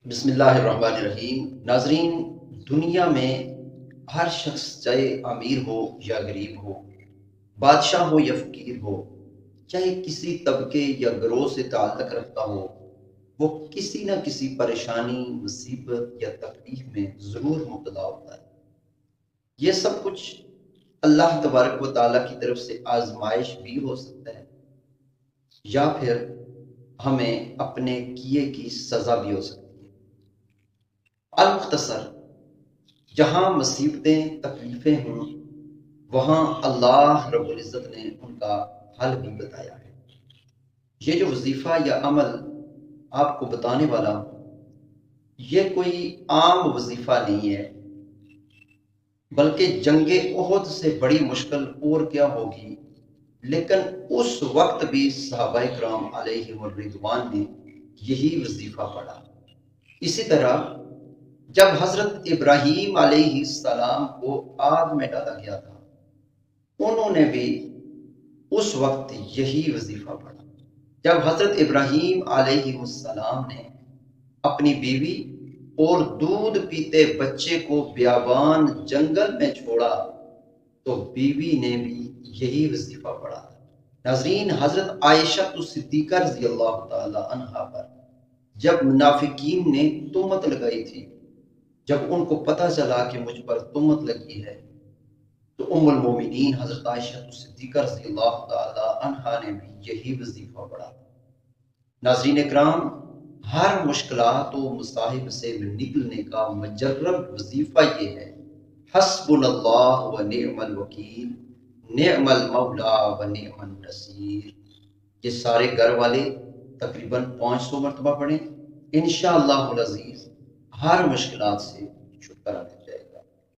بسم اللہ الرحمن الرحیم۔ ناظرین، دنیا میں ہر شخص چاہے امیر ہو یا غریب ہو، بادشاہ ہو یا فقیر ہو، چاہے کسی طبقے یا گروہ سے تعلق رکھتا ہو، وہ کسی نہ کسی پریشانی، مصیبت یا تکلیف میں ضرور مبتلا ہوتا ہے۔ یہ سب کچھ اللہ تبارک و تعالیٰ کی طرف سے آزمائش بھی ہو سکتا ہے، یا پھر ہمیں اپنے کیے کی سزا بھی ہو سکتی ہے۔ المختصر، جہاں مصیبتیں تکلیفیں ہوں وہاں اللہ رب العزت نے ان کا حل بھی بتایا ہے۔ یہ جو وظیفہ یا عمل آپ کو بتانے والا ہوں، یہ کوئی عام وظیفہ نہیں ہے، بلکہ جنگ احد سے بڑی مشکل اور کیا ہوگی، لیکن اس وقت بھی صحابہ کرام علیہ الرضوان نے یہی وظیفہ پڑھا۔ اسی طرح جب حضرت ابراہیم علیہ السلام کو آگ میں ڈالا گیا تھا، انہوں نے بھی اس وقت یہی وظیفہ پڑھا۔ جب حضرت ابراہیم علیہ السلام نے اپنی بیوی اور دودھ پیتے بچے کو بیابان جنگل میں چھوڑا تو بیوی نے بھی یہی وظیفہ پڑھا تھا۔ ناظرین، حضرت عائشہ صدیقہ رضی اللہ تعالی عنہا پر جب منافقین نے تہمت لگائی تھی، جب ان کو پتہ چلا کہ مجھ پر تہمت لگی ہے، تو ام المومنین حضرت عائشہ صدیقہ رضی اللہ تعالی عنہا نے بھی یہی وظیفہ پڑھا۔ ناظرین اکرام، ہر مشکلات و مصائب سے نکلنے کا مجرب وظیفہ یہ ہے، حسبنا اللہ و نعم الوکیل، نعم المولا و نعم النصیر۔ یہ سارے گھر والے تقریباً 500 مرتبہ پڑھیں، انشاءاللہ العزیز ہر مشکلات سے چھٹکارا ملے۔